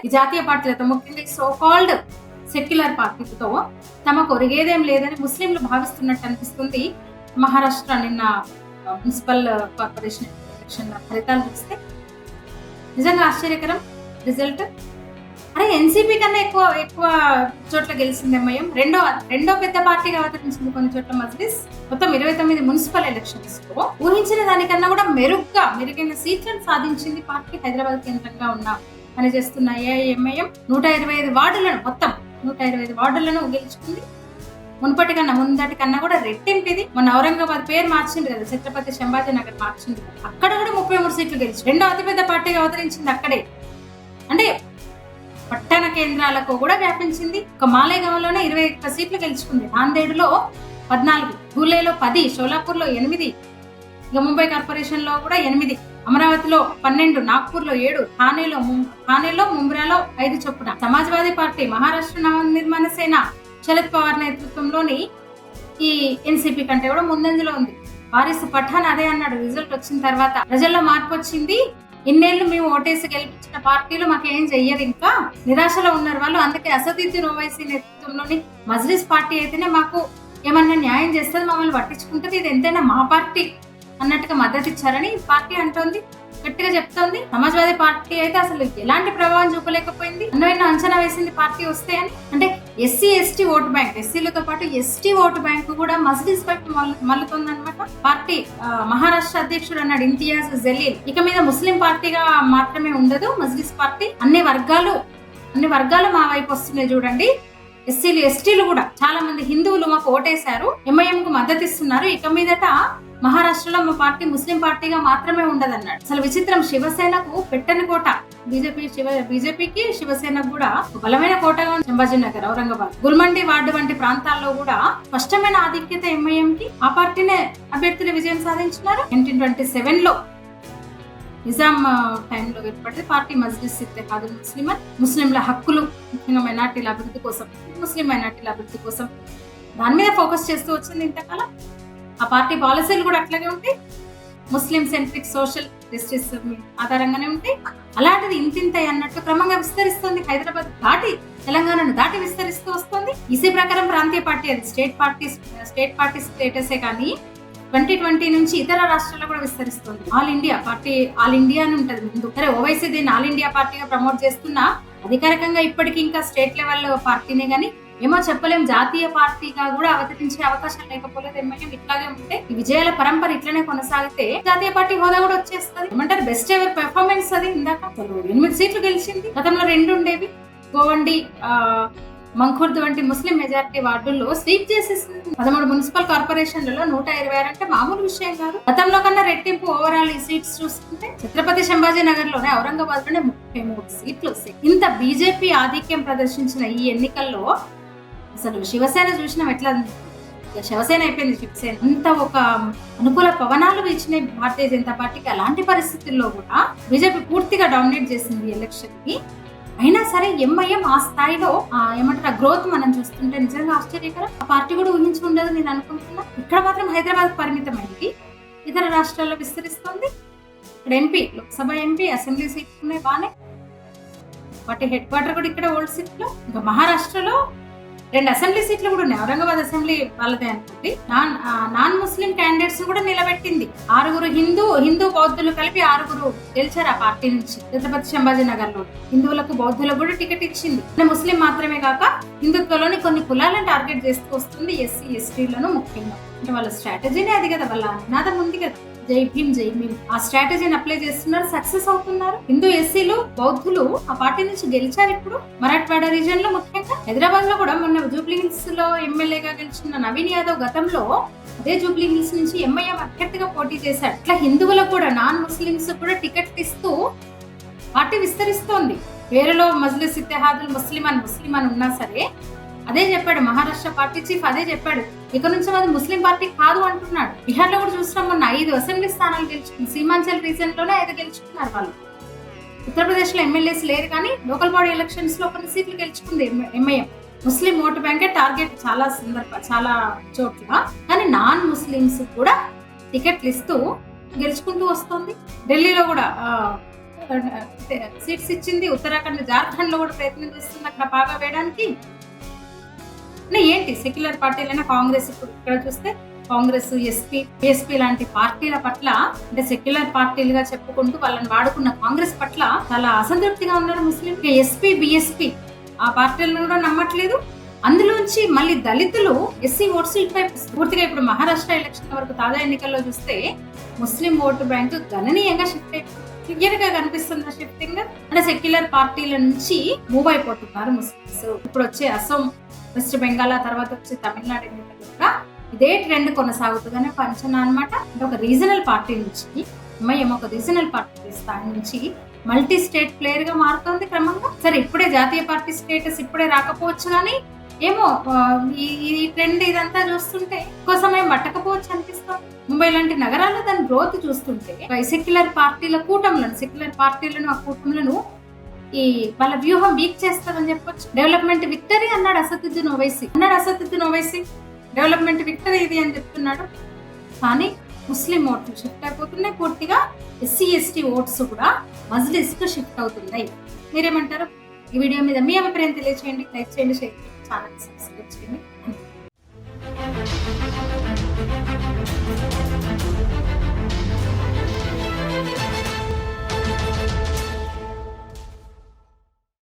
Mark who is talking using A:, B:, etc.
A: ఈ జాతీయ పార్టీలతో, ముఖ్యంగా ఈ సో కాల్డ్ సెక్యులర్ పార్టీలతో తమకు ఒరిగేదేం లేదని ముస్లింలు భావిస్తున్నట్టు అనిపిస్తుంది. మహారాష్ట్ర నిన్న మున్సిపల్ కార్పొరేషన్ ఎలక్షన్ ఫలితాలు చూస్తే నిజంగా ఆశ్చర్యకరం రిజల్ట్. అరే ఎన్సీపీ కన్నా ఎక్కువ చోట్ల గెలిచింది ఎంఐఎం. రెండో పెద్ద పార్టీగా అవతరించింది కొన్ని చోట్ల మజ్లిస్. మొత్తం 29 మున్సిపల్ ఎలక్షన్స్ లో ఊహించిన దానికన్నా కూడా మెరుగైన సీట్లను సాధించింది పార్టీ. హైదరాబాద్ కేంద్రంగా ఉన్న పనిచేస్తున్న ఎంఐఎం 125 వార్డులను మొత్తం 125 వార్డులను గెలుచుకుంది. ముందటి కన్నా కూడా రెట్టింపిది. మొన్న ఔరంగాబాద్ పేరు మార్చింది కదా, ఛత్రపతి సంభాజీ నగర్ మార్చింది. అక్కడ కూడా 33 సీట్లు గెలిచి రెండో అతిపెద్ద పార్టీగా అవతరించింది అక్కడే. అంటే పట్టణ కేంద్రాలకు కూడా వ్యాపించింది. ఒక మాలేగాంలోనే 21 సీట్లు గెలుచుకుంది. నాందేడులో 14, ధూలేలో 10, షోలాపూర్ లో 8, ఇక ముంబై కార్పొరేషన్ లో కూడా 8, అమరావతిలో 12, నాగ్పూర్ లో 7, థానేలో ముంబ్రాలో 5 చొప్పున. సమాజ్వాదీ పార్టీ, మహారాష్ట్ర నవనిర్మాణ సేన, శరద్ పవార్ నేతృత్వంలోని ఈ ఎన్సీపీ కంటే కూడా ముందంజలో ఉంది. వారిస్ పఠాన్ అదే అన్నాడు రిజల్ట్ వచ్చిన తర్వాత, ప్రజల్లో మార్పు వచ్చింది, ఇన్నేళ్లు మేము ఓటేసి గెలిపించిన పార్టీలు మాకేం చెయ్యరు, ఇంకా నిరాశలో ఉన్నారు వాళ్ళు, అందుకే అసదుద్దీన్ ఓవైసీ నేతృత్వంలోని మజ్లిస్ పార్టీ అయితేనే మాకు ఏమన్నా న్యాయం చేస్తుంది, మమ్మల్ని పట్టించుకుంటుంది, ఇది ఎంతైనా మా పార్టీ అన్నట్టుగా మద్దతు ఇచ్చారని పార్టీ అంటోంది, గట్టిగా చెప్తోంది. సమాజ్వాదీ పార్టీ అయితే అసలు ఎలాంటి ప్రభావం చూపలేకపోయింది, అన్నైనా అంచనా వేసింది పార్టీ వస్తే అని. అంటే ఎస్సీ ఎస్టీ ఓటు బ్యాంక్, ఎస్సీలతో పాటు ఎస్టీ ఓటు బ్యాంకు కూడా మజ్లిస్ వైపు మల్లుతోందన్నమాట పార్టీ. మహారాష్ట్ర అధ్యక్షుడు అన్నాడు ఇంతియాజ్ జలీల్, ఇక మీద ముస్లిం పార్టీగా మాత్రమే ఉండదు మజ్లిస్ పార్టీ, అన్ని వర్గాలు మా వైపు వస్తున్నాయి చూడండి, ఎస్సీలు ఎస్టీలు కూడా చాలా మంది హిందువులు మాకు ఓటేశారు, ఎంఐఎం కు మద్దతు ఇస్తున్నారు, ఇక మీదట మహారాష్ట్రలో మా పార్టీ ముస్లిం పార్టీగా మాత్రమే ఉండదన్నాడు. అసలు విచిత్రం, శివసేనకు పెట్టని కోట బీజేపీకి శివసేనకు కూడా బలమైన కోటగా ఉంది సంభాజీ నగర్, ఔరంగాబాద్, గుల్మండి వార్డు వంటి ప్రాంతాల్లో కూడా స్పష్టమైన ఆధిక్యత ఎంఐఎం కి. ఆ పార్టీనే అభ్యర్థులు విజయం సాధించినారు. 1927 లో నిజాం టైంలో ఏర్పడింది పార్టీ మజ్లిస్ ఇత్తెహాదుల్ ముస్లిమన్. ముస్లింల హక్కులు, ముఖ్యంగా మైనార్టీల అభివృద్ధి కోసం, ముస్లిం మైనార్టీల అభివృద్ధి కోసం దాని మీద ఫోకస్ చేస్తూ వచ్చింది ఇంతకాలం. ఆ పార్టీ పాలసీలు కూడా అట్లాగే ఉంటాయి, ముస్లిం సెంట్రిక్ సోషల్ జస్టిస్ ఆధారంగానే ఉంటాయి. అలాంటిది ఇంతింతై అన్నట్టు క్రమంగా విస్తరిస్తుంది, హైదరాబాద్ దాటి తెలంగాణను దాటి విస్తరిస్తూ వస్తుంది. ఈసీ ప్రకారం ప్రాంతీయ పార్టీ అది స్టేట్ పార్టీ స్టేటసే కానీ 2020 నుంచి ఇతర రాష్ట్రాల్లో కూడా విస్తరిస్తుంది. All India party, all India అని ఉంటది ముందు. సరే ఓవైసీ దీన్ని ఆల్ ఇండియా పార్టీగా ప్రమోట్ చేస్తున్నా అధికారికంగా ఇప్పటికీ ఇంకా స్టేట్ లెవెల్ పార్టీనే గానీ ఏమో చెప్పలేం, జాతీయ పార్టీగా కూడా అవతరించే అవకాశం లేకపోలేదు. ఎంఐఎం ఇట్లాగే ఉంటే ఈ విజయాల పరంపర ఇట్లనే కొనసాగితే జాతీయ పార్టీ హోదా కూడా వచ్చేస్తుంది. ఏమంటారు, బెస్ట్ ఎవర్ పెర్ఫార్మెన్స్ అది. ఇందాక 8 సీట్లు గెలిచింది, గతంలో 2 ఉండేవి. గోవండి, మంఖుర్ద్ వంటి ముస్లిం మెజారిటీ వార్డుల్లో స్వీప్ చేసేసింది. 13 మున్సిపల్ కార్పొరేషన్లలో 126 అంటే మామూలు విషయం కాదు. గతంలో కన్నా రెట్టింపు ఓవరాల్ ఈ సీట్స్ చూసుకుంటే ఛత్రపతి సంభాజీ నగర్ లోనే, ఔరంగాబాద్ లోనే 33 సీట్లు వస్తాయి. ఇంత బీజేపీ ఆధిక్యం ప్రదర్శించిన ఈ ఎన్నికల్లో అసలు శివసేన చూసినాం ఎట్లా, శివసేన అయిపోయింది శివసేన. అంత ఒక అనుకూల పవనాలు ఇచ్చిన భారతీయ జనతా పార్టీకి. అలాంటి పరిస్థితుల్లో కూడా బీజేపీ పూర్తిగా డామినేట్ చేసింది ఎలక్షన్ ని. అయినా సరే ఎంఐఎం ఆ స్థాయిలో ఏమంటారు గ్రోత్ మనం చూస్తుంటే నిజంగా ఆశ్చర్యకరం. ఆ పార్టీ కూడా ఊహించి ఉండదు నేను అనుకుంటున్నా. ఇక్కడ మాత్రం హైదరాబాద్ పరిమితమైంది, ఇతర రాష్ట్రాల్లో విస్తరిస్తుంది. ఇక్కడ ఎంపీ, లోక్సభ ఎంపీ, అసెంబ్లీ సీట్లు ఉన్నాయి బానే, వాటి హెడ్ క్వార్టర్ కూడా ఇక్కడ ఓల్డ్ సీట్ లో. ఇంకా మహారాష్ట్రలో 2 అసెంబ్లీ సీట్లు కూడా ఉన్నాయి, ఔరంగాబాద్ అసెంబ్లీ వాళ్ళదే అనుకోండి. నాన్ ముస్లిం క్యాండిడేట్స్ కూడా నిలబెట్టింది. 6 హిందూ బౌద్ధులు కలిపి 6 గెలిచారు ఆ పార్టీ నుంచి. ఛత్రపతి సంభాజీ నగర్ లో హిందువులకు బౌద్ధులకు కూడా టికెట్ ఇచ్చింది. ముస్లిం మాత్రమే కాక హిందుత్వంలోని కొన్ని కులాలను టార్గెట్ చేస్తూ వస్తుంది, ఎస్సీ ఎస్టీలను ముఖ్యంగా. అంటే వాళ్ళ స్ట్రాటజీనే అది కదా, వాళ్ళ నినాదం ఉంది కదా, జై భీమ్ జై భీమ్. ఆ స్ట్రాటజీని అప్లై చేస్తున్నారు, సక్సెస్ అవుతున్నారు. హిందూ ఎస్సీలు బౌద్ధులు ఆ పార్టీ నుంచి గెలిచారు. ఇప్పుడు మరాఠ్వాడ రీజన్ లో, ముఖ్యంగా హైదరాబాద్ లో కూడా మొన్న జూబ్లీ హిల్స్ లో ఎమ్మెల్యేగా గెలిచిన నవీన్ యాదవ్ గతంలో అదే జూబ్లీ హిల్స్ నుంచి ఎంఐఎం అభ్యర్థిగా పోటీ చేశాడు. ఇట్లా హిందువులకు కూడా నాన్ ముస్లింస్ కూడా టికెట్ ఇస్తూ పార్టీ విస్తరిస్తోంది. పేరులో మజ్లిస్ ఇత్తెహాదుల్ ముస్లిం అని ఉన్నా సరే అదే చెప్పాడు మహారాష్ట్ర పార్టీ చీఫ్, అదే చెప్పాడు, ఇక నుంచి అది ముస్లిం పార్టీ కాదు అంటున్నాడు. బీహార్ లో కూడా చూస్తున్నాం, మొన్న 5 అసెంబ్లీ స్థానాలు గెలుచుకుంది. సీమాంచల్ రీజన్ లోనే 5 గెలుచుకున్నారు వాళ్ళు. ఉత్తరప్రదేశ్ లో ఎమ్మెల్యేస్ లేరు కానీ లోకల్ బాడీ ఎలక్షన్స్ లో కొన్ని సీట్లు గెలుచుకుంది ఎంఐఎం. ముస్లిం ఓటు బ్యాంకే టార్గెట్ చాలా చోట్ల, కానీ నాన్ ముస్లింస్ కూడా టికెట్లు ఇస్తూ గెలుచుకుంటూ వస్తుంది. ఢిల్లీలో కూడా సీట్స్ ఇచ్చింది. ఉత్తరాఖండ్, జార్ఖండ్ లో కూడా ప్రయత్నం చేస్తుంది అక్కడ బాగా వేయడానికి. అంటే ఏంటి సెక్యులర్ పార్టీలైనా కాంగ్రెస్, ఇప్పుడు ఇక్కడ చూస్తే కాంగ్రెస్, ఎస్పీ, బిఎస్పీ లాంటి పార్టీల పట్ల, అంటే సెక్యులర్ పార్టీలుగా చెప్పుకుంటూ వాళ్ళని వాడుకున్న కాంగ్రెస్ పట్ల చాలా అసంతృప్తిగా ఉన్నారు ముస్లిం. ఎస్పీ, బిఎస్పీ ఆ పార్టీలను కూడా నమ్మట్లేదు. అందులోంచి మళ్ళీ దళితులు, ఎస్సీ ఓట్స్ ఇటువైపు పూర్తిగా ఇప్పుడు మహారాష్ట్ర ఎలక్షన్ వరకు తాజా ఎన్నికల్లో చూస్తే ముస్లిం ఓటు బ్యాంకు గణనీయంగా షిఫ్ట్ అయిపోయింది. క్లియర్ గా కనిపిస్తున్న షిఫ్టింగ్. అంటే సెక్యులర్ పార్టీల నుంచి మూవ్ అయిపోతున్నారు ముస్లిమ్స్. ఇప్పుడు వచ్చే అసోం, వెస్ట్ బెంగాల్, తర్వాత వచ్చే తమిళనాడు ఎన్నికల్లో కూడా ఇదే ట్రెండ్ కొనసాగుతుందనే అంచనా అనమాట. అంటే ఒక రీజనల్ పార్టీ నుంచి ఎంఐఎం ఒక రీజనల్ పార్టీ స్థాయి నుంచి మల్టీ స్టేట్ ప్లేయర్ గా మారుతోంది క్రమంగా. సరే ఇప్పుడే జాతీయ పార్టీ స్టేటస్ ఇప్పుడే రాకపోవచ్చు, కానీ ఏమో ఈ ట్రెండ్ ఇదంతా చూస్తుంటే ఎక్కువ సమయం పట్టకపోవచ్చు అనిపిస్తుంది. ముంబై లాంటి నగరాల్లో దాని గ్రోత్ చూస్తుంటే సెక్యులర్ పార్టీల కూటములను, సెక్యులర్ పార్టీలను, ఆ కూటములను ఈ వాళ్ళ వ్యూహం వీక్ చేస్తారని చెప్పొచ్చు. డెవలప్మెంట్ విక్టరీ అన్నాడు అసదుద్దీన్ ఓవైసీ. డెవలప్మెంట్ విక్టరీ ఇది అని చెప్తున్నాడు. కానీ ముస్లిం ఓట్లు షిఫ్ట్ అయిపోతున్నాయి పూర్తిగా. ఎస్సీ ఎస్టీ ఓట్స్ కూడా మజ్లిస్ కు షిఫ్ట్ అవుతున్నాయి. మీరేమంటారు? ఈ వీడియో మీద మీ అభిప్రాయం తెలియజేయండి. లైక్ చేయండి, షేర్ చేయండి, ఛానల్ సబ్స్క్రైబ్ చేయండి.